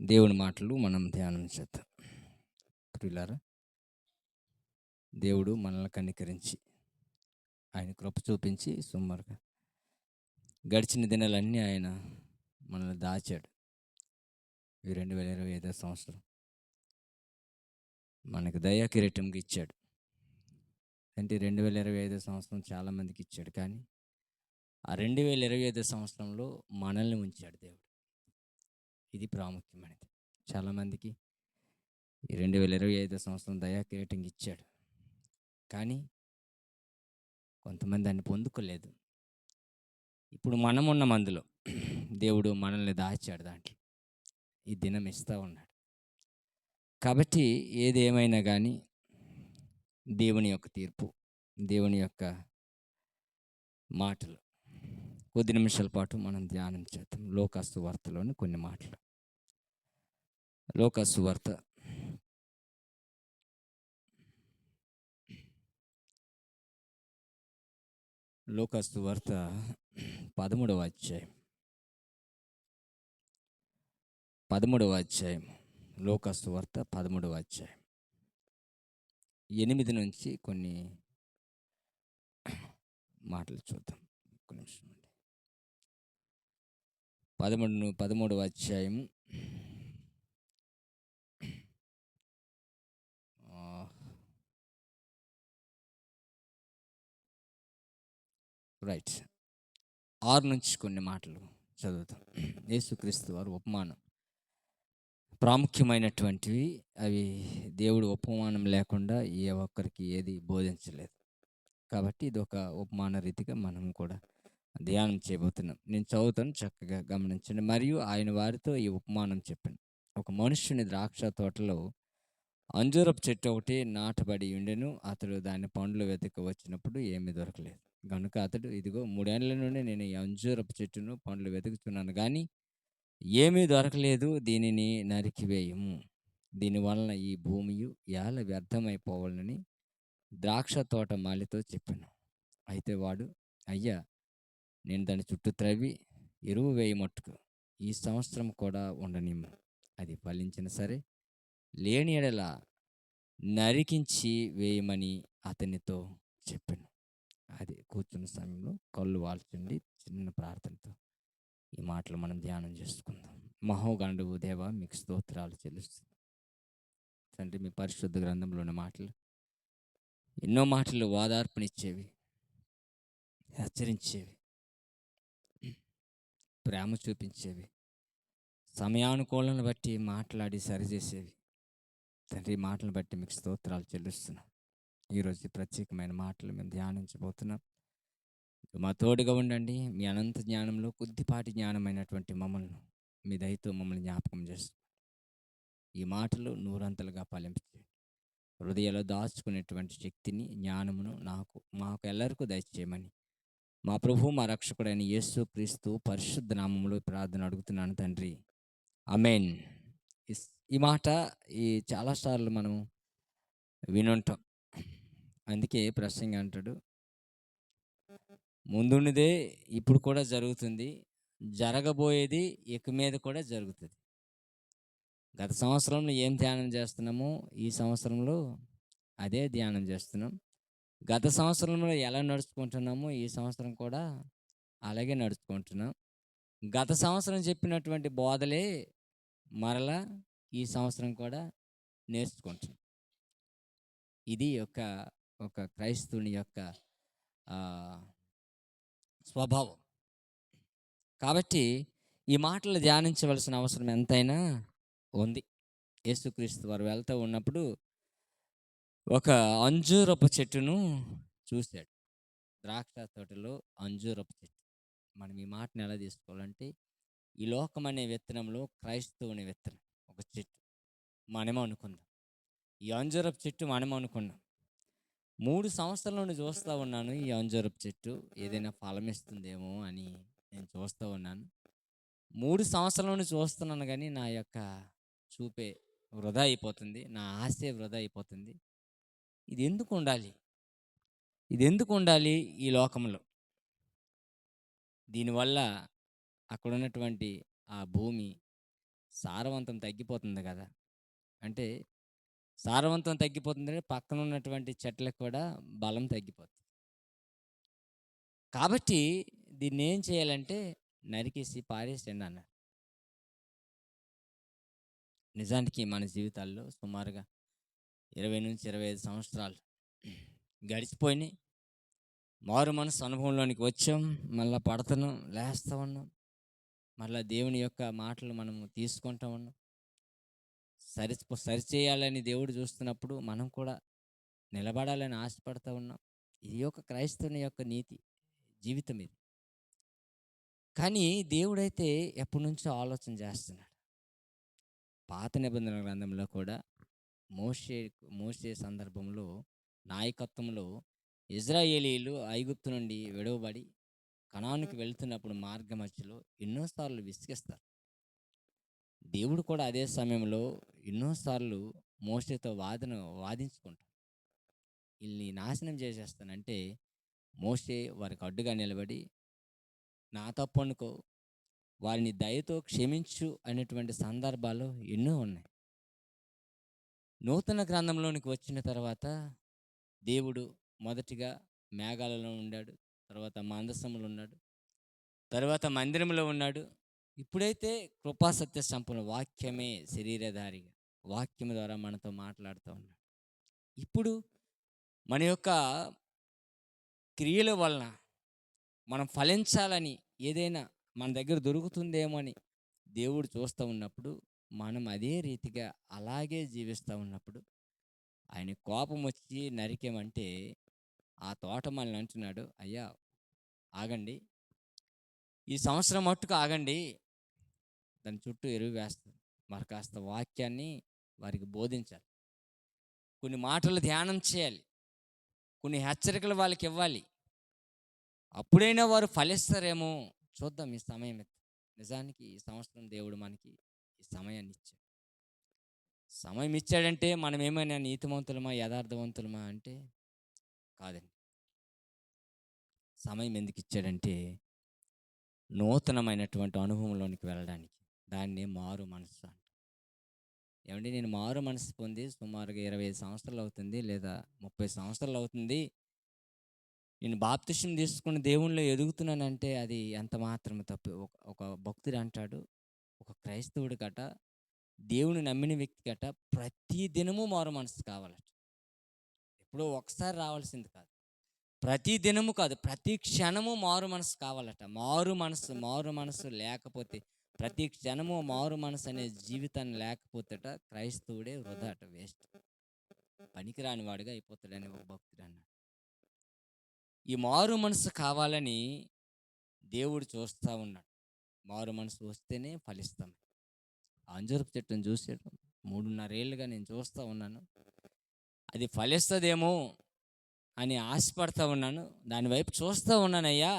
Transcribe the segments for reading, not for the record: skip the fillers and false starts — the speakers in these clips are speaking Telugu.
దేవుని మాటలు మనం ధ్యానం చేద్దాం. ప్రియులారా, దేవుడు మనల్ని కనికరించి ఆయన కృప చూపించి సుమారుగా గడిచిన దినాలన్నీ ఆయన మనల్ని దాచాడు. ఈ 2025 సంవత్సరం మనకు దయా కిరీటంగా ఇచ్చాడు. అంటే 2025 సంవత్సరం చాలామందికి ఇచ్చాడు, కానీ ఆ 2025 సంవత్సరంలో మనల్ని ఉంచాడు దేవుడు. ఇది ప్రాముఖ్యమైనది. చాలామందికి ఈ 2025 సంవత్సరం దయా కిరీటంగా ఇచ్చాడు, కానీ కొంతమంది దాన్ని పొందుకోలేదు. ఇప్పుడు మనమున్న మందులో దేవుడు మనల్ని దాచాడు, దాంట్లో ఈ దినం ఇస్తూ ఉన్నాడు. కాబట్టి ఏది ఏమైనా కానీ దేవుని యొక్క తీర్పు, దేవుని యొక్క మాటలు కొద్ది నిమిషాల పాటు మనం ధ్యానం చేద్దాం. లోకాసు వార్తలోని కొన్ని మాటలు. లోకాసు వార్త 13వ అధ్యాయం. 13వ అధ్యాయం. లోకాసు వార్త 13వ అధ్యాయం 8 నుంచి కొన్ని మాటలు చూద్దాం. ఒక్క నిమిషం అండి. 13వ అధ్యాయం రైట్ 6 నుంచి కొన్ని మాటలు చదువుతాం. యేసుక్రీస్తు వారు ఉపమానం ప్రాముఖ్యమైనటువంటివి. అవి దేవుడు ఉపమానం లేకుండా ఏ ఒక్కరికి ఏది బోధించలేదు. కాబట్టి ఇది ఒక ఉపమాన రీతిగా మనం కూడా ధ్యానం చేయబోతున్నాం. నేను చదువుతాను, చక్కగా గమనించండి. మరియు ఆయన వారితో ఈ ఉపమానం చెప్పాను. ఒక మనుష్యుని ద్రాక్ష తోటలో అంజూరపు చెట్టు ఒకటి నాటబడి ఉండెను. అతడు దాని పండ్లు వెతక వచ్చినప్పుడు ఏమీ దొరకలేదు. కనుక అతడు, ఇదిగో 3 ఏళ్ల నుండి నేను ఈ అంజూరపు చెట్టును పండ్లు వెతుకుతున్నాను, కానీ ఏమీ దొరకలేదు. దీనిని నరికివేయము, దీనివలన ఈ భూమియు ఏల వ్యర్థమైపోవాలని ద్రాక్ష తోట మాలితో చెప్పాను. అయితే వాడు, అయ్యా, నేను దాని చుట్టూ త్రవ్వి ఎరువు వేయమట్టుకు ఈ సంవత్సరం కూడా ఉండనిమ్ము. అది ఫలించిన సరే, లేని ఎడల నరికించి వేయమని అతనితో చెప్పాను. అది కూర్చున్న సమయంలో కళ్ళు వాల్చండి. చిన్న ప్రార్థనతో ఈ మాటలు మనం ధ్యానం చేసుకుందాం. మహోగణుడు దేవా, మీకు స్తోత్రాలు చెల్లిస్తుంది. తండ్రి, మీ పరిశుద్ధ గ్రంథంలోని మాటలు ఎన్నో మాటలు ఓదార్పునిచ్చేవి, హెచ్చరించేవి, ప్రేమ చూపించేవి, సమయానుకూలను బట్టి మాట్లాడి సరిచేసేవి. తండ్రి, మాటలను బట్టి మీకు స్తోత్రాలు చెల్లిస్తున్నాం. ఈరోజు ప్రత్యేకమైన మాటలు మేము ధ్యానించబోతున్నాం. మా తోడుగా ఉండండి. మీ అనంత జ్ఞానంలో కొద్దిపాటి జ్ఞానమైనటువంటి మమ్మల్ని మీ దయతో మమ్మల్ని జ్ఞాపకం చేస్తుంది. ఈ మాటలు నూరంతలుగా ఫలింపచేయండి. హృదయాల్లో దాచుకునేటువంటి శక్తిని, జ్ఞానమును మాకు ఎల్లరికూ దయచేయమని మా ప్రభు, మా రక్షకుడైన యేసు క్రీస్తు పరిశుద్ధ నామములో ప్రార్థన అడుగుతున్నాను తండ్రి, ఆమేన్. ఈ మాట చాలాసార్లు మనం వినుంటాం. అందుకే ప్రసంగి అంటాడు, ముందున్నదే ఇప్పుడు కూడా జరుగుతుంది, జరగబోయేది ఇక మీద కూడా జరుగుతుంది. గత సంవత్సరంలో ఏం ధ్యానం చేస్తున్నామో ఈ సంవత్సరంలో అదే ధ్యానం చేస్తున్నాం. గత సంవత్సరంలో ఎలా నడుచుకుంటున్నామో ఈ సంవత్సరం కూడా అలాగే నడుచుకుంటున్నాం. గత సంవత్సరం చెప్పినటువంటి బోధలే మరలా ఈ సంవత్సరం కూడా నేర్చుకుంటున్నాం. ఇది ఒక క్రైస్తవుని యొక్క స్వభావం. కాబట్టి ఈ మాటలు ధ్యానించవలసిన అవసరం ఎంతైనా ఉంది. యేసుక్రీస్తు వారు వెళ్తూ ఉన్నప్పుడు ఒక అంజూరపు చెట్టును చూశాడు. ద్రాక్ష తోటలో అంజూరపు చెట్టు. మనం ఈ మాటను ఎలా తీసుకోవాలంటే, ఈ లోకం అనే విత్తనంలో క్రైస్తవుని విత్తనం ఒక చెట్టు మనమే అనుకుందాం. ఈ అంజూరపు చెట్టు మనమే అనుకున్నాం. 3 సంవత్సరాల నుండి చూస్తూ ఉన్నాను, ఈ అంజూరపు చెట్టు ఏదైనా ఫలం ఇస్తుందేమో అని నేను చూస్తూ ఉన్నాను. 3 సంవత్సరాల నుండి చూస్తున్నాను, కానీ నా యొక్క చూపే వృధా అయిపోతుంది, నా ఆశే వృధా అయిపోతుంది. ఇది ఎందుకు ఉండాలి? ఇది ఎందుకు ఉండాలి ఈ లోకంలో? దీనివల్ల అక్కడ ఉన్నటువంటి ఆ భూమి సారవంతం తగ్గిపోతుంది కదా! అంటే సారవంతం తగ్గిపోతుందంటే పక్కన ఉన్నటువంటి చెట్లకు కూడా బలం తగ్గిపోతుంది. కాబట్టి దీన్నేం చేయాలంటే నరికేసి పారేసేయండి అన్నారు. నిజానికి మన జీవితాల్లో సుమారుగా 20-25 సంవత్సరాలు గడిచిపోయినాయి. మారు మనసు అనుభవంలోనికి వచ్చాం. మళ్ళా పడుతున్నాం, లేస్తా ఉన్నాం. మళ్ళా దేవుని యొక్క మాటలు మనము తీసుకుంటా ఉన్నాం. సరిచేయాలని దేవుడు చూస్తున్నప్పుడు మనం కూడా నిలబడాలని ఆశపడతా ఉన్నాం. ఇది ఒక క్రైస్తవుని యొక్క నీతి జీవితం ఇది. కానీ దేవుడైతే ఎప్పటినుంచో ఆలోచన చేస్తున్నాడు. పాత నిబంధన గ్రంథంలో కూడా మోషే మోషే సందర్భంలో నాయకత్వంలో ఇజ్రాయేలీలు ఐగుప్తు నుండి విడవబడి కనానుకి వెళ్తున్నప్పుడు మార్గ మధ్యలో ఎన్నోసార్లు విసిగిస్తారు. దేవుడు కూడా అదే సమయంలో ఎన్నోసార్లు మోషేతో వాదించుకుంటాడు. వీళ్ళని నాశనం చేసేస్తానంటే మోషే వారికి అడ్డుగా నిలబడి, నా తప్పు అనుకో, వారిని దయతో క్షమించు అనేటువంటి సందర్భాలు ఎన్నో ఉన్నాయి. నూతన గ్రంథంలోనికి వచ్చిన తర్వాత దేవుడు మొదటిగా మేఘాలలో ఉన్నాడు, తర్వాత మందసములో ఉన్నాడు, తర్వాత మందిరంలో ఉన్నాడు. ఇప్పుడైతే కృపాసత్య సంపూర్ణ వాక్యమే శరీరధారిగా వాక్యం ద్వారా మనతో మాట్లాడుతూ ఉన్నాడు. ఇప్పుడు మన యొక్క క్రియల వలన మనం ఫలించాలని ఏదైనా మన దగ్గర దొరుకుతుందేమో అని దేవుడు చూస్తూ ఉన్నప్పుడు, మనం అదే రీతిగా అలాగే జీవిస్తూ ఉన్నప్పుడు ఆయన కోపం వచ్చి నరికేమంటే ఆ తోటమాలిని అంటున్నాడు, అయ్యా ఆగండి, ఈ సంవత్సరం మట్టుకు ఆగండి, దాని చుట్టూ ఎరువు వేస్తుంది, మరి కాస్త వాక్యాన్ని వారికి బోధించాలి, కొన్ని మాటలు ధ్యానం చేయాలి, కొన్ని హెచ్చరికలు వాళ్ళకి ఇవ్వాలి, అప్పుడైనా వారు ఫలిస్తారేమో చూద్దాం ఈ సమయం. నిజానికి ఈ సంవత్సరం దేవుడు మనకి ఈ సమయాన్ని ఇచ్చాడు. సమయం ఇచ్చాడంటే మనం ఏమైనా నీతిమంతులమా యథార్థవంతులమా అంటే కాదండి. సమయం ఎందుకు ఇచ్చాడంటే నూతనమైనటువంటి అనుభవంలోనికి వెళ్ళడానికి. దాన్ని మారు మనసు అంట. ఏమండి, నేను మారు మనసు పొంది సుమారుగా 25 సంవత్సరాలు అవుతుంది, లేదా 30 సంవత్సరాలు అవుతుంది. నేను బాప్తిసం తీసుకుని దేవునిలో ఎదుగుతున్నానంటే అది ఎంత మాత్రం తప్పు. ఒక భక్తుడు అంటాడు, ఒక క్రైస్తవుడి గట, దేవుని నమ్మిన వ్యక్తి గట ప్రతి దినము మారు మనసు కావాలట. ఎప్పుడో ఒకసారి రావాల్సింది కాదు, ప్రతి దినము కాదు, ప్రతి క్షణము మారు మనసు కావాలట. మారు మనసు లేకపోతే, ప్రతి క్షణము మారు మనసు అనే జీవితాన్ని లేకపోతేట క్రైస్తవుడే వృధా అట, వేస్ట్, పనికిరాని వాడిగా అయిపోతాడని ఒక భక్తుడు అన్నాడు. ఈ మారు మనసు కావాలని దేవుడు చూస్తూ ఉన్నాడు. మారు మనసు వస్తేనే ఫలిస్తాం. అంజూరపు చెట్టును చూసాడు, 3.5 ఏళ్ళుగా నేను చూస్తూ ఉన్నాను, అది ఫలిస్తుందేమో అని ఆశపడతా ఉన్నాను, దాని వైపు చూస్తూ ఉన్నానయ్యా,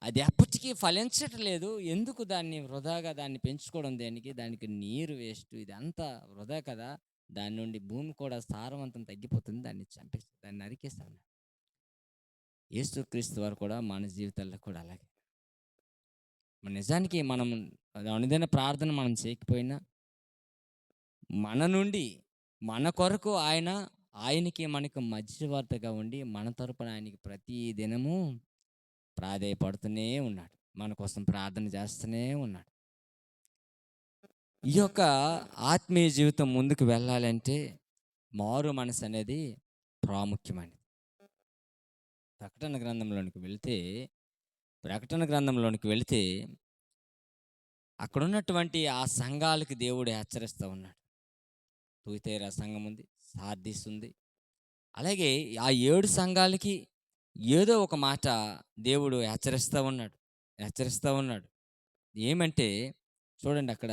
అది ఎప్పటికీ ఫలించట్లేదు. ఎందుకు దాన్ని వృధాగా దాన్ని పెంచుకోవడం దేనికి? దానికి నీరు వేస్ట్, ఇదంతా వృధా కదా, దాని నుండి భూమి కూడా సారవంతం తగ్గిపోతుంది, దాన్ని చంపేసి దాన్ని నరికేస్తాను. యేసుక్రీస్తు వారు కూడా మన జీవితాల్లో కూడా అలాగే. నిజానికి మనం అనుదిన ప్రార్థన మనం చేయకపోయినా మన నుండి మన కొరకు ఆయనకి మనకు మధ్యవర్తిగా ఉండి మన తరపున ఆయనకి ప్రతి దినము ప్రాధేయపడుతూనే ఉన్నాడు, మన కోసం ప్రార్థన చేస్తూనే ఉన్నాడు. ఈ యొక్క ఆత్మీయ జీవితం ముందుకు వెళ్ళాలంటే మారు మనసు అనేది ప్రాముఖ్యమైనది. ప్రకటన గ్రంథంలోనికి వెళితే అక్కడ ఉన్నటువంటి ఆ సంఘాలకి దేవుడు హెచ్చరిస్తూ ఉన్నాడు. తుయతైరా సంఘం ఉంది, సార్దీస్ ఉంది, అలాగే ఆ 7 సంఘాలకి ఏదో ఒక మాట దేవుడు హెచ్చరిస్తూ ఉన్నాడు. ఏమంటే చూడండి, అక్కడ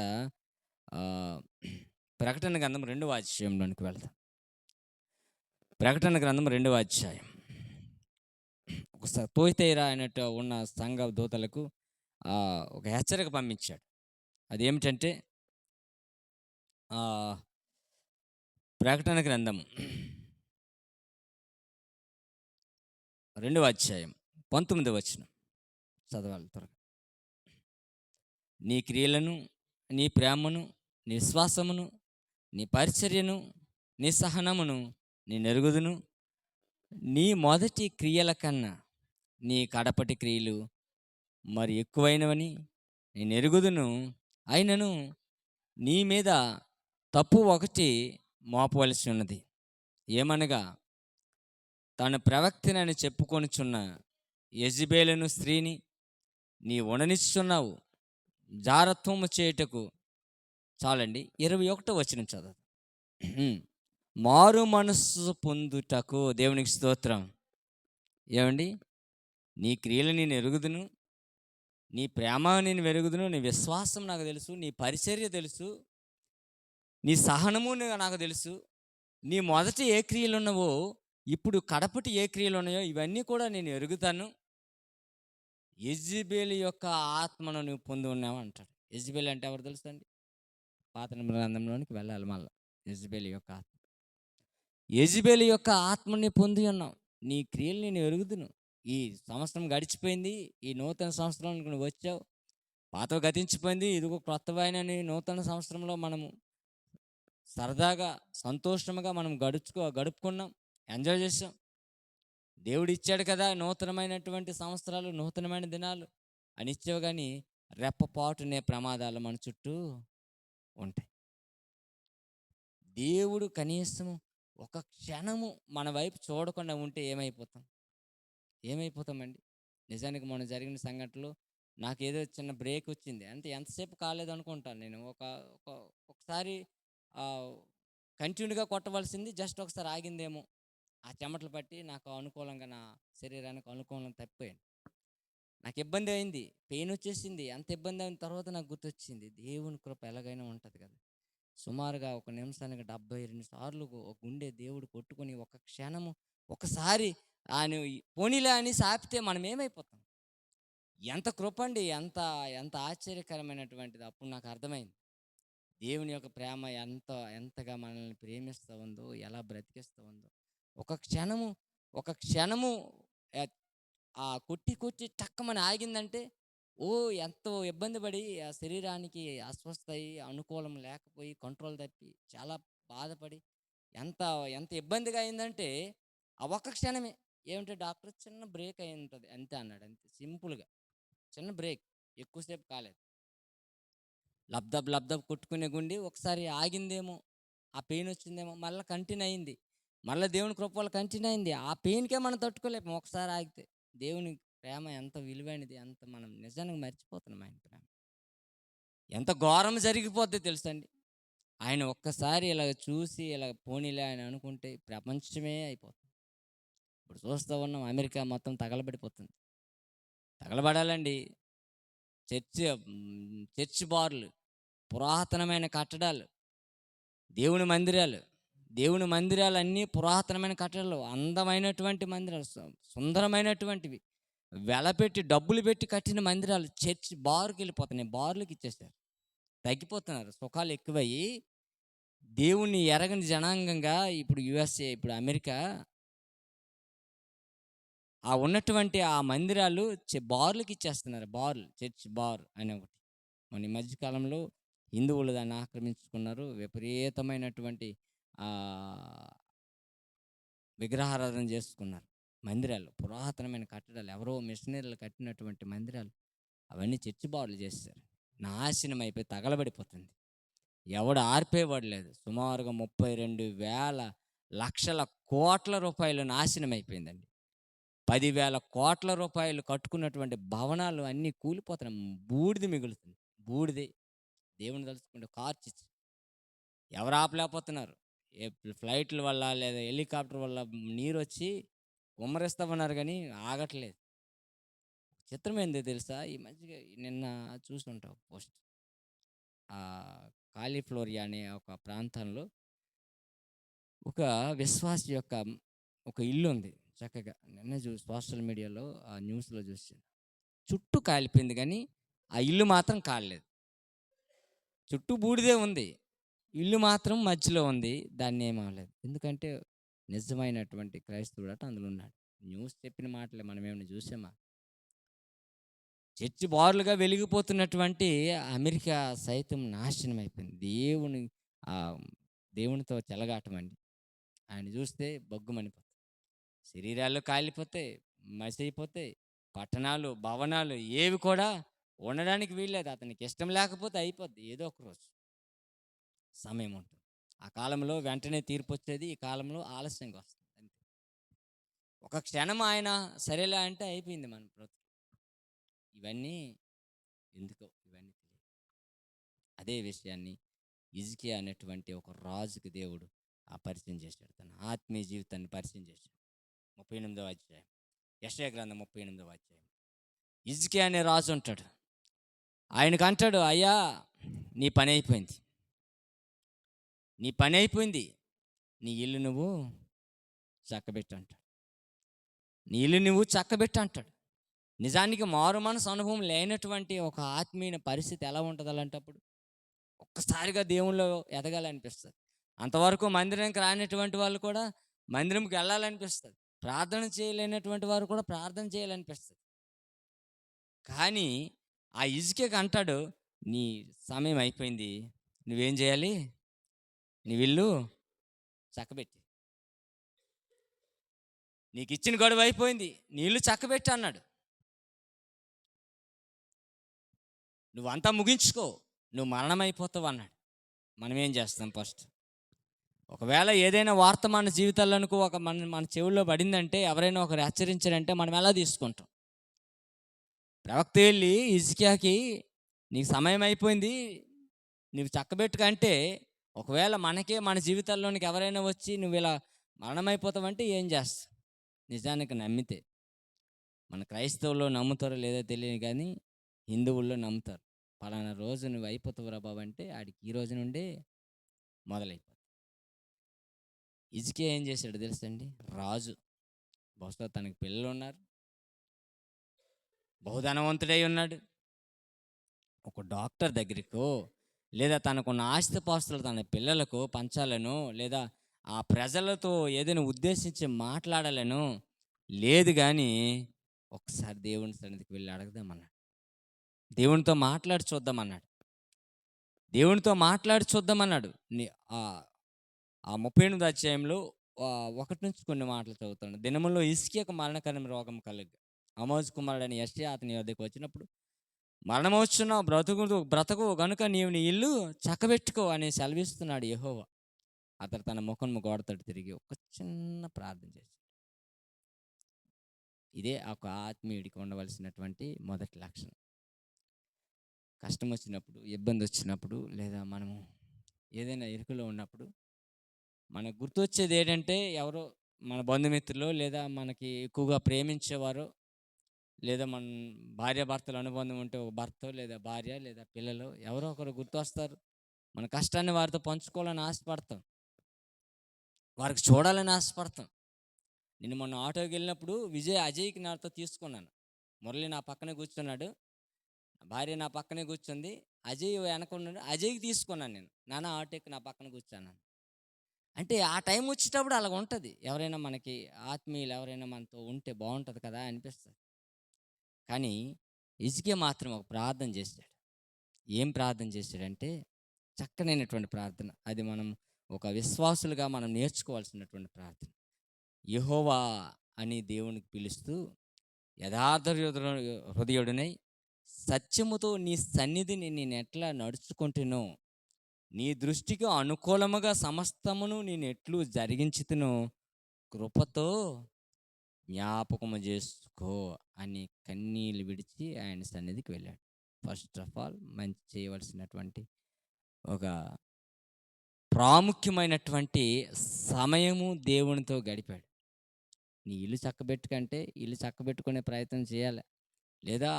ప్రకటన గ్రంథం 2వ అధ్యాయంలోనికి వెళ్తాం. ప్రకటన గ్రంథం 2వ అధ్యాయం. ఒకసారి తుయతైరా అయినట్టు ఉన్న సంఘ దూతలకు ఒక హెచ్చరిక పంపించాడు. అదేమిటంటే ప్రకటన గ్రంథం 2వ అధ్యాయం 19వ వచనం చదవాలి త్వరగా. నీ క్రియలను, నీ ప్రేమను, నీ విశ్వాసమును, నీ పరిచర్యను, నీ సహనమును నేనెరుగుదును. నీ మొదటి క్రియల కన్నా నీ కడపటి క్రియలు మరి ఎక్కువైనవని నేనెరుగుదును. అయినను నీ మీద తప్పు ఒకటి మోపవలసి ఉన్నది. ఏమనగా, తాను ప్రవక్తనని చెప్పుకొనుచున్న యెజెబెలును స్త్రీని నీ ఉండనిచ్చుచున్నావు. జారత్వము చేయుటకు చాలండి. 21వ వచనం చదువు. మారు మనస్సు పొందుటకు దేవునికి స్తోత్రం. ఏమండి, నీ క్రియలు నేను ఎరుగుదును, నీ ప్రేమ నేను వెరుగుదును, నీ విశ్వాసం నాకు తెలుసు, నీ పరిచర్య తెలుసు, నీ సహనము నాకు తెలుసు. నీ మొదట ఏ క్రియలు ఉన్నవో ఇప్పుడు కడపటి ఏ క్రియలు ఉన్నాయో ఇవన్నీ కూడా నేను ఎరుగుతాను. యెజెబెలు యొక్క ఆత్మను నువ్వు పొంది ఉన్నావు అంటాడు. యెజెబెలు అంటే ఎవరు తెలుసండి? పాత నిబంధన గ్రంథంలోనికి వెళ్ళాలి మళ్ళా. యెజెబెలు యొక్క ఆత్మ, యెజెబెలు యొక్క ఆత్మని పొంది ఉన్నావు. నీ క్రియలు నేను ఎరుగుదును. ఈ సంవత్సరం గడిచిపోయింది, ఈ నూతన సంవత్సరానికి నువ్వు వచ్చావు. పాతవి గతించిపోయింది, ఇదిగో క్రొత్తవైనని నూతన సంవత్సరంలో మనము సరదాగా సంతోషంగా మనం గడుపుకున్నాం, ఎంజాయ్ చేసాం. దేవుడు ఇచ్చాడు కదా నూతనమైనటువంటి సంవత్సరాలు, నూతనమైన దినాలు అని ఇచ్చావు. కానీ రెప్పపాటునే ప్రమాదాలు మన చుట్టూ ఉంటాయి. దేవుడు కనీసం ఒక క్షణము మన వైపు చూడకుండా ఉంటే ఏమైపోతామండి? నిజానికి మొన్న జరిగిన సంఘటనలో నాకేదో చిన్న బ్రేక్ వచ్చింది. అంటే ఎంతసేపు కాలేదు అనుకుంటాను నేను. ఒకసారి కంటిన్యూగా కొట్టవలసింది జస్ట్ ఒకసారి ఆగిందేమో. ఆ చెమటలు పట్టి నాకు అనుకూలంగా, నా శరీరానికి అనుకూలంగా తప్పిపోయాను. నాకు ఇబ్బంది అయింది, పెయిన్ వచ్చేసింది. అంత ఇబ్బంది అయిన తర్వాత నాకు గుర్తొచ్చింది, దేవుని కృప ఎలాగైనా ఉంటుంది కదా. సుమారుగా ఒక నిమిషానికి 72 సార్లు గుండె దేవుడు కొట్టుకొని ఒక క్షణము ఒకసారి ఆయన పోనీలే అని సాపితే మనం ఏమైపోతాం? ఎంత కృప అండి, ఎంత ఎంత ఆశ్చర్యకరమైనటువంటిది. అప్పుడు నాకు అర్థమైంది దేవుని యొక్క ప్రేమ ఎంతగా మనల్ని ప్రేమిస్తూ ఉందో, ఎలా బ్రతికిస్తూ ఉందో. ఒక క్షణము ఆ కొట్టి టక్కమని ఆగిందంటే, ఎంతో ఇబ్బంది పడి ఆ శరీరానికి అస్వస్థ అయ్యి, అనుకూలం లేకపోయి, కంట్రోల్ తప్పి, చాలా బాధపడి, ఎంత ఎంత ఇబ్బందిగా అయిందంటే ఆ ఒక్క క్షణమే. ఏమంటే డాక్టర్ చిన్న బ్రేక్ అయి ఉంటుంది అంతే అన్నాడు. అంతే సింపుల్గా చిన్న బ్రేక్, ఎక్కువసేపు కాలేదు. లబ్దబ్ కొట్టుకునే గుండి ఒకసారి ఆగిందేమో, ఆ పెయిన్ వచ్చిందేమో, మళ్ళీ కంటిన్యూ అయింది. మళ్ళీ దేవుని కృప వల్ల కంటిన్యూ అయింది. ఆ పెయిన్కే మనం తట్టుకోలేము ఒకసారి ఆగితే. దేవుని ప్రేమ ఎంత విలువైనది, ఎంత మనం నిజానికి మర్చిపోతున్నాం ఆయన ప్రేమ. ఎంత ఘోరం జరిగిపోద్ది తెలుసండి. ఆయన ఒక్కసారి ఇలా చూసి ఇలా పోనీలే అని అనుకుంటే ప్రపంచమే అయిపోతుంది. ఇప్పుడు చూస్తూ ఉన్నాం, అమెరికా మొత్తం తగలబడిపోతుంది. తగలబడాలండి. చర్చి బార్లు, పురాతనమైన కట్టడాలు, దేవుని మందిరాలు అన్నీ పురాతనమైన కట్టడాలు, అందమైనటువంటి మందిరాలు, సుందరమైనటువంటివి, వెలపెట్టి డబ్బులు పెట్టి కట్టిన మందిరాలు చర్చి బార్కి వెళ్ళిపోతున్నాయి. బార్లకు ఇచ్చేస్తారు, తగ్గిపోతున్నారు. సుఖాలు ఎక్కువయ్యి దేవుణ్ణి ఎరగని జనాంగంగా ఇప్పుడు యుఎస్ఏ, ఇప్పుడు అమెరికా ఆ ఉన్నటువంటి ఆ మందిరాలు బార్లకు ఇచ్చేస్తున్నారు. చర్చ్ బార్ అని ఒకటి. మన ఈ మధ్యకాలంలో హిందువులు దాన్ని ఆక్రమించుకున్నారు. విపరీతమైనటువంటి విగ్రహారాధన చేసుకున్నారు. మందిరాలు, పురాతనమైన కట్టడాలు, ఎవరో మిషనరీలు కట్టినటువంటి మందిరాలు, అవన్నీ చర్చి బార్లు చేస్తారు. నాశనం అయిపోయి తగలబడిపోతుంది. ఎవడు ఆర్పేవాడు లేదు. సుమారుగా 32,000 లక్షల కోట్ల రూపాయలు నాశనం అయిపోయిందండి. 10,000 కోట్ల రూపాయలు కట్టుకున్నటువంటి భవనాలు అన్నీ కూలిపోతున్నాయి. బూడిద మిగులుతుంది, బూడిదే. దేవుని తలుచుకుంటే కార్చిచ్చు. ఎవరు ఆపలేకపోతున్నారు. ఫ్లైట్ల వల్ల లేదా హెలికాప్టర్ వల్ల నీరు వచ్చి ఉమ్మరిస్తామన్నారు కానీ ఆగట్లేదు. చిత్రం ఏందో తెలుసా? ఈ మధ్య నిన్న చూస్తుంటావు పోస్ట్. కాలిఫ్లోరియా అనే ఒక ప్రాంతంలో ఒక విశ్వాసి యొక్క ఒక ఇల్లు ఉంది. చక్కగా నిన్న సోషల్ మీడియాలో ఆ న్యూస్లో చూసాను. చుట్టూ కాలిపోయింది కానీ ఆ ఇల్లు మాత్రం కాలేదు. చుట్టూ బూడిదే ఉంది, ఇల్లు మాత్రం మధ్యలో ఉంది. దాన్ని ఏమవలేదు. ఎందుకంటే నిజమైనటువంటి క్రైస్తవుడు అట అందులో ఉన్నాడు. న్యూస్ చెప్పిన మాటలే మనం ఏమైనా చూసామా? చర్చి బారులుగా వెలిగిపోతున్నటువంటి అమెరికా సైతం నాశనం అయిపోయింది. ఆహ్, దేవునితో చెలగాటమండి. ఆయన చూస్తే బగ్గుమనిపోతాయి. శరీరాలు కాలిపోతాయి, మసైపోతాయి. పట్టణాలు, భవనాలు ఏవి కూడా ఉండడానికి వీల్లేదు. అతనికి ఇష్టం లేకపోతే అయిపోద్ది ఏదో ఒక రోజు. సమయం ఉంటుంది. ఆ కాలంలో వెంటనే తీర్పొచ్చేది. ఈ కాలంలో ఆలస్యంగా వస్తుంది అంతే. ఒక క్షణం ఆయన సరేలే అంటే అయిపోయింది మన బ్రతుకు. ఇవన్నీ ఎందుకో ఇవన్నీ తెలియదు. అదే విషయాన్ని హిజ్కియా అనేటువంటి ఒక రాజుకి దేవుడు పరిచయం చేశాడు. తన ఆత్మీయ జీవితాన్ని పరిచయం చేశాడు. 38వ అధ్యాయం, యెషయా గ్రంథం 38వ అధ్యాయం. హిజ్కియా అనే రాజు ఉంటాడు. ఆయనకు అంటాడు, అయ్యా నీ పని అయిపోయింది, నీ పని అయిపోయింది, నీ ఇల్లు నువ్వు చక్కబెట్టు అంటాడు. నీ ఇల్లు నువ్వు చక్కబెట్టు అంటాడు. నిజానికి మారు మనసు అనుభవం లేనటువంటి ఒక ఆత్మీయ పరిస్థితి ఎలా ఉంటుంది అలాంటప్పుడు? ఒక్కసారిగా దేవుళ్ళు ఎదగాలనిపిస్తుంది. అంతవరకు మందిరానికి రానటువంటి వాళ్ళు కూడా మందిరంకి వెళ్ళాలనిపిస్తుంది. ప్రార్థన చేయలేనటువంటి వారు కూడా ప్రార్థన చేయాలనిపిస్తుంది. కానీ ఆ హిజ్కియాకి అంటాడు, నీ సమయం అయిపోయింది, నువ్వేం చేయాలి? నీ ఇల్లు చక్కబెట్టి, నీకు ఇచ్చిన గడువు అయిపోయింది, నీ ఇల్లు చక్కబెట్టి అన్నాడు. నువ్వంతా ముగించుకో, నువ్వు మరణమైపోతావు అన్నాడు. మనం ఏం చేస్తాం? ఫస్ట్ ఒకవేళ ఏదైనా వార్త మన జీవితాలకు మన చెవుల్లో పడిందంటే, ఎవరైనా ఒకరు హెచ్చరించారంటే మనం ఎలా తీసుకుంటాం? ప్రవక్త వెళ్ళి హిజ్కియాకి నీకు సమయం అయిపోయింది, నువ్వు చక్కబెట్టుకంటే, ఒకవేళ మన జీవితాల్లోనికి ఎవరైనా వచ్చి నువ్వు ఇలా మరణమైపోతావంటే ఏం చేస్తావు? నిజానికి నమ్మితే, మన క్రైస్తవుల్లో నమ్ముతారో లేదో తెలియదు కానీ హిందువుల్లో నమ్ముతారు. పలానా రోజు నువ్వు అయిపోతావురా బాబు అంటే ఆడికి ఈ రోజు నుండే మొదలైపోతుంది. హిజ్కియా ఏం చేశాడు తెలుసండి? రాజు, బహుశా తనకి పిల్లలు ఉన్నారు, బహుధనవంతుడై ఉన్నాడు. ఒక డాక్టర్ దగ్గరికో, లేదా తనకున్న ఆస్తిపాస్తులు తన పిల్లలకు పంచాలను, లేదా ఆ ప్రజలతో ఏదైనా ఉద్దేశించి మాట్లాడాలను లేదు. కానీ ఒకసారి దేవుని సన్నిధికి వెళ్ళి అడగదామన్నాడు. దేవునితో మాట్లాడి చూద్దామన్నాడు. దేవునితో మాట్లాడి చూద్దామన్నాడు. ఆ 38వ అధ్యాయంలో 1 నుంచి కొన్ని మాటలు చదువుతాను. దినములో హిజ్కియాకు మరణకరమైన రోగం కలుగు. ఆమోజు కుమారుడైన యెషయా అతని వద్దకు వచ్చినప్పుడు, మరణమొచ్చున్నావు, బ్రతుకు గనుక నీవు నీ ఇల్లు చక్కబెట్టుకో అని సెలవిస్తున్నాడు యెహోవా. అతడు తన ముఖం గోడతోటి తిరిగి ఒక చిన్న ప్రార్థన చేశాడు. ఇదే ఒక ఆత్మీయుడికి ఉండవలసినటువంటి మొదటి లక్షణం. కష్టం వచ్చినప్పుడు, ఇబ్బంది వచ్చినప్పుడు, లేదా మనము ఏదైనా ఇరుకులో ఉన్నప్పుడు మనకు గుర్తొచ్చేది ఏంటంటే, ఎవరో మన బంధుమిత్రులు, లేదా మనకి ఎక్కువగా ప్రేమించేవారు, లేదా మన భార్యాభర్తల అనుబంధం ఉంటే ఒక భర్త, లేదా భార్య, లేదా పిల్లలు, ఎవరో ఒకరు గుర్తొస్తారు. మన కష్టాన్ని వారితో పంచుకోవాలని ఆశపడతాం, వారికి చూడాలని ఆశపడతాం. నేను మొన్న ఆటోకి వెళ్ళినప్పుడు అజయ్కి నాతో తీసుకున్నాను. మురళి నా పక్కనే కూర్చున్నాడు, భార్య నా పక్కనే కూర్చుంది, అజయ్ వెనకున్నాడు. అజయ్కి తీసుకున్నాను నేను, నాన్న ఆటోకి నా పక్కన కూర్చున్నాను. అంటే ఆ టైం వచ్చేటప్పుడు అలాగ ఉంటుంది. ఎవరైనా మనకి ఆత్మీయులు ఎవరైనా మనతో ఉంటే బాగుంటుంది కదా అనిపిస్తుంది. కానీ హిజ్కియా మాత్రం ఒక ప్రార్థన చేశాడు. ఏం ప్రార్థన చేశాడంటే, చక్కనైనటువంటి ప్రార్థన. అది మనం ఒక విశ్వాసులుగా మనం నేర్చుకోవాల్సినటువంటి ప్రార్థన. యెహోవా అని దేవునికి పిలుస్తూ, యథార్థ హృదయుడినై సత్యముతో నీ సన్నిధిని నేను ఎట్లా నడుచుకుంటునో, నీ దృష్టికి అనుకూలముగా సమస్తమును నేను ఎట్లు జరిగించుతునో కృపతో జ్ఞాపకము చేసుకో అని కన్నీళ్ళు విడిచి ఆయన సన్నిధికి వెళ్ళాడు. ఫస్ట్ ఆఫ్ ఆల్ మంచి చేయవలసినటువంటి ఒక ప్రాముఖ్యమైనటువంటి సమయము దేవునితో గడిపాడు. నీ ఇల్లు చక్కబెట్టుకంటే ఇల్లు చక్కబెట్టుకునే ప్రయత్నం చేయాలి. లేదా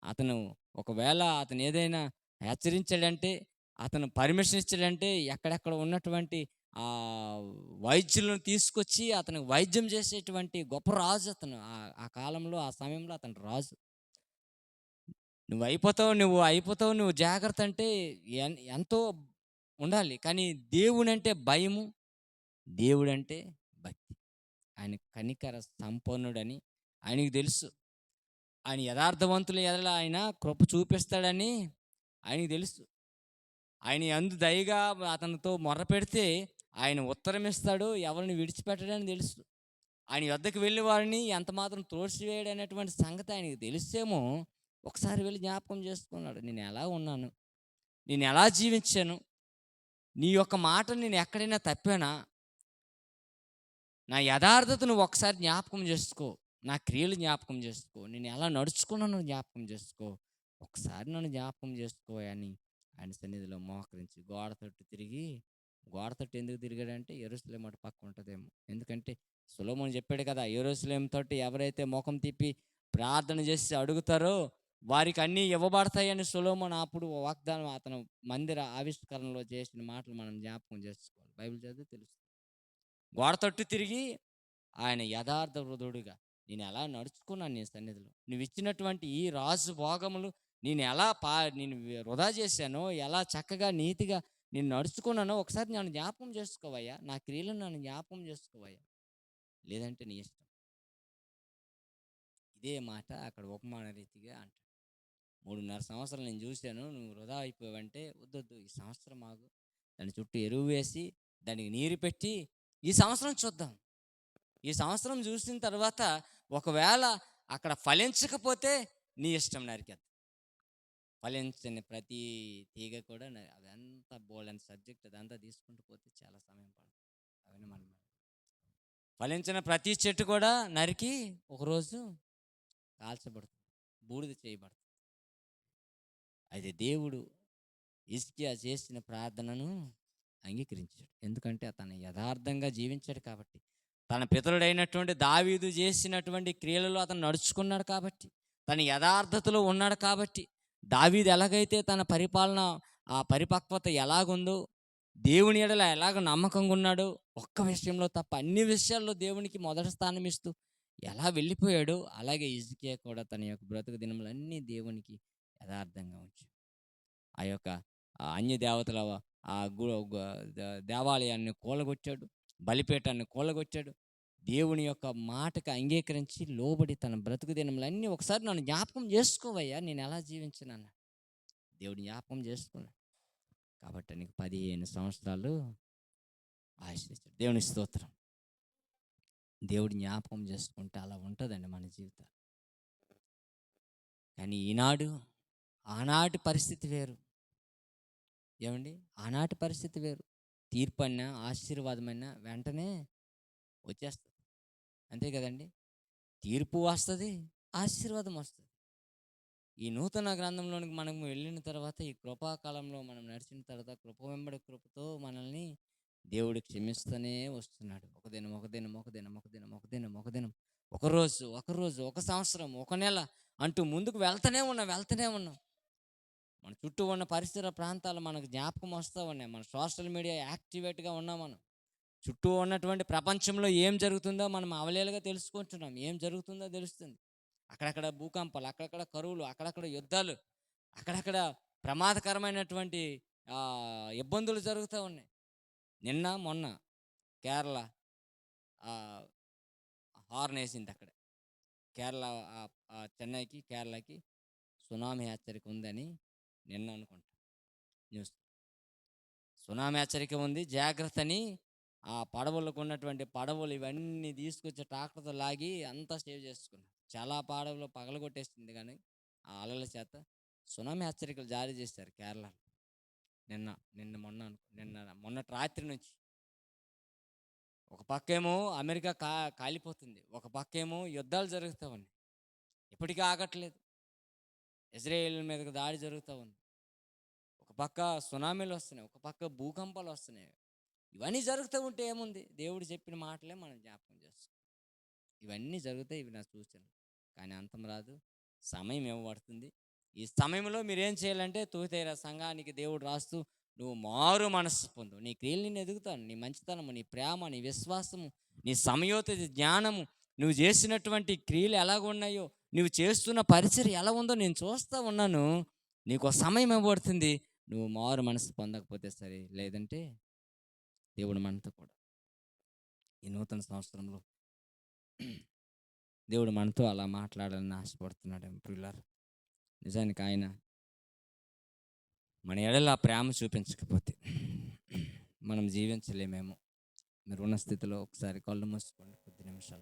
అతను ఒకవేళ అతను ఏదైనా హెచ్చరించాడంటే, అతను పర్మిషన్ ఇచ్చాడంటే, ఎక్కడెక్కడ ఉన్నటువంటి ఆ వైద్యులను తీసుకొచ్చి అతనికి వైద్యం చేసేటువంటి గొప్ప రాజు అతను. ఆ కాలంలో, ఆ సమయంలో అతను రాజు. నువ్వు అయిపోతావు, నువ్వు జాగ్రత్త అంటే ఎంతో ఉండాలి. కానీ దేవుడంటే భయము, దేవుడంటే భక్తి. ఆయన కనికర సంపన్నుడని ఆయనకు తెలుసు. ఆయన యథార్థవంతుల ఎడల ఆయన కృప చూపిస్తాడని ఆయనకి తెలుసు. ఆయన యందు దయగా అతనితో మొర్ర పెడితే ఆయన ఉత్తరం ఇస్తాడు, ఎవరిని విడిచిపెట్టడని తెలుసు. ఆయన యొద్దకు వెళ్ళి వారిని ఎంత మాత్రం త్రోసివేయడు అనేటువంటి సంగతి ఆయనకి తెలిసేమో ఒకసారి వెళ్ళి జ్ఞాపకం చేసుకున్నాడు. నేను ఎలా ఉన్నాను, నేను ఎలా జీవించాను, నీ యొక్క మాటలు నేను ఎక్కడైనా తప్పానా, నా యథార్థతను ఒకసారి జ్ఞాపకం చేసుకో, నా క్రియలు జ్ఞాపకం చేసుకో, నేను ఎలా నడుచుకున్నాను జ్ఞాపకం చేసుకో, ఒకసారి నన్ను జ్ఞాపకం చేసుకో అని ఆయన సన్నిధిలో మోకరించి గోడ తట్టు తిరిగి, గోడ తట్టు ఎందుకు తిరిగాడంటే యెరూషలేము అటు పక్క ఉంటుందేమో. ఎందుకంటే సొలొమోను చెప్పాడు కదా, యెరూషలేము తట్టు ఎవరైతే ముఖం తిప్పి ప్రార్థన చేసి అడుగుతారో వారికి అన్నీ ఇవ్వబడతాయని సొలొమోను అప్పుడు వాగ్దానం అతను మందిర ఆవిష్కరణలో చేసిన మాటలు మనం జ్ఞాపకం చేసుకోవాలి. బైబిల్ చదివి తెలుస్తుంది. గోడ తట్టు తిరిగి ఆయన యథార్థ హృదయుడిగా నేను ఎలా నడుచుకున్నాను నీ సన్నిధిలో, నువ్వు ఇచ్చినటువంటి ఈ రాజు భోగములు నేను ఎలా నేను వృధా చేశానో, ఎలా చక్కగా నీతిగా నేను నడుచుకున్నానో ఒకసారి నన్ను జ్ఞాపకం చేసుకోవయ్యా, నా క్రియలను నన్ను జ్ఞాపకం చేసుకోవయ్యా, లేదంటే నీ ఇష్టం. ఇదే మాట అక్కడ ఉపమాన రీతిగా అంటాడు. 3.5 సంవత్సరాలు నేను చూశాను, నువ్వు వృధా అయిపోయావంటే వద్దొద్దు, ఈ సంవత్సరం ఆగు, దాని చుట్టూ ఎరువు వేసి దానికి నీరు పెట్టి ఈ సంవత్సరం చూద్దాం. ఈ సంవత్సరం చూసిన తర్వాత ఒకవేళ అక్కడ ఫలించకపోతే నీ ఇష్టం, నరికేద్దాం. ఫలించని ప్రతి తీగ కూడా అదంతా బోల్డని సబ్జెక్ట్, అదంతా తీసుకుంటూ పోతే చాలా సమయం పడుతుంది. అవన్నీ మనం ఫలించిన ప్రతి చెట్టు కూడా నరికి ఒకరోజు కాల్చబడుతుంది, బూడిద చేయబడుతుంది. అయితే దేవుడు హిజ్కియా చేసిన ప్రార్థనను అంగీకరించాడు. ఎందుకంటే అతను యథార్థంగా జీవించాడు కాబట్టి, తన పితరుడైనటువంటి దావీదు చేసినటువంటి క్రియలలో అతను నడుచుకున్నాడు కాబట్టి, తన యథార్థతలో ఉన్నాడు కాబట్టి, దావీదు ఎలాగైతే తన పరిపాలన ఆ పరిపక్వత ఎలాగుందో, దేవుని ఎడల ఎలాగ నమ్మకంగా ఉన్నాడో, ఒక్క విషయంలో తప్ప అన్ని విషయాల్లో దేవునికి మొదటి స్థానం ఇస్తూ ఎలా వెళ్ళిపోయాడో, అలాగే హిజ్కియా కూడా తన యొక్క బ్రతుకు దినములన్నీ దేవునికి యథార్థంగా ఉంచాడు. ఆ యొక్క అన్య దేవతల ఆ దేవాలయాన్ని కూలగొట్టాడు, బలిపీఠాన్ని కూలగొట్టాడు. దేవుని యొక్క మాటకు అంగీకరించి లోబడి తన బ్రతుకు దినములన్నీ ఒకసారి నన్ను జ్ఞాపకం చేసుకోవయ్యా, నేను ఎలా జీవించినాను దేవుడు జ్ఞాపకం చేసుకున్నాడు. కాబట్టి నీకు 15 సంవత్సరాలు ఆశ్రయించాడు. దేవుని స్తోత్రం. దేవుడు జ్ఞాపకం చేసుకుంటే అలా ఉంటుందండి మన జీవితం. కానీ ఈనాడు ఆనాటి పరిస్థితి వేరు. ఏమండి, ఆనాటి పరిస్థితి వేరు. తీర్పు అన్నా ఆశీర్వాదమైనా వెంటనే వచ్చేస్తుంది, అంతే కదండి. తీర్పు వస్తుంది, ఆశీర్వాదం వస్తుంది. ఈ నూతన గ్రంథంలోనికి మనం వెళ్ళిన తర్వాత, ఈ కృపాకాలంలో మనం నడిచిన తర్వాత, కృప వెంబడి కృపతో మనల్ని దేవుడు క్షమిస్తూనే వస్తున్నాడు. ఒక దినం ఒకరోజు ఒక సంవత్సరం ఒక నెల అంటూ ముందుకు వెళ్తూనే ఉన్నాం. మన చుట్టూ ఉన్న పరిసర ప్రాంతాలు మనకు జ్ఞాపకం వస్తూ ఉన్నాయి. మన సోషల్ మీడియా యాక్టివేట్గా ఉన్నాం. మనం చుట్టూ ఉన్నటువంటి ప్రపంచంలో ఏం జరుగుతుందో మనం అవలేలుగా తెలుసుకుంటున్నాం. ఏం జరుగుతుందో తెలుస్తుంది. అక్కడక్కడ భూకంపాలు, అక్కడక్కడ కరువులు, అక్కడక్కడ యుద్ధాలు, అక్కడక్కడ ప్రమాదకరమైనటువంటి ఇబ్బందులు జరుగుతూ ఉన్నాయి. నిన్న మొన్న కేరళ హార్న్ వేసింది. అక్కడ కేరళ చెన్నైకి, కేరళకి సునామీ హెచ్చరిక ఉందని నిన్న అనుకుంటా న్యూస్. సునామీ హెచ్చరిక ఉంది, జాగ్రత్త అని ఆ పడవలకు ఉన్నటువంటి పడవలు ఇవన్నీ తీసుకొచ్చి ట్రాక్టర్తో లాగి అంతా సేవ్ చేసుకున్నారు. చాలా పడవలు పగలగొట్టేసింది, కానీ ఆ అలల చేత సునామీ హెచ్చరికలు జారీ చేశారు కేరళలో మొన్నటి రాత్రి నుంచి. ఒక పక్కేమో అమెరికా కాలిపోతుంది, ఒక పక్కేమో యుద్ధాలు జరుగుతూ ఉన్నాయి, ఇప్పటికీ ఆగట్లేదు. ఇజ్రాయేల్ మీదకి దాడి జరుగుతూ ఉంది. ఒక పక్క సునామీలు వస్తున్నాయి, ఒక పక్క భూకంపాలు వస్తున్నాయి. ఇవన్నీ జరుగుతూ ఉంటే ఏముంది, దేవుడు చెప్పిన మాటలే మనం జ్ఞాపకం చేస్తాం. ఇవన్నీ జరుగుతాయి, ఇవి నా సూచనలు. కానీ అంతం రాదు, సమయం ఇవ్వబడుతుంది. ఈ సమయంలో మీరేం చేయాలంటే, తూతైరా సంఘానికి దేవుడు రాస్తూ, నువ్వు మారు మనస్సు పొందు, నీ క్రియలు నేను ఎదుగుతాను, నీ మంచితనము, నీ ప్రేమ, నీ విశ్వాసము, నీ సమయోచిత జ్ఞానము, నువ్వు చేసినటువంటి క్రియలు ఎలాగున్నాయో, నువ్వు చేస్తున్న పరిచర్య ఎలా ఉందో నేను చూస్తూ ఉన్నాను. నీకు సమయం ఇవ్వబడుతుంది. నువ్వు మారు మనసు పొందకపోతే సరే, లేదంటే దేవుడు మనతో కూడా ఈ నూతన సంవత్సరంలో దేవుడు మనతో అలా మాట్లాడాలని ఆశపడుతున్నాడేమో ప్రియులారా. నిజానికి ఆయన మన ఎడల ఆ ప్రేమ చూపించకపోతే మనం జీవించలేమేమో. మీరు ఉన్న స్థితిలో ఒకసారి కళ్ళు మూసుకోండి కొద్ది నిమిషాలు.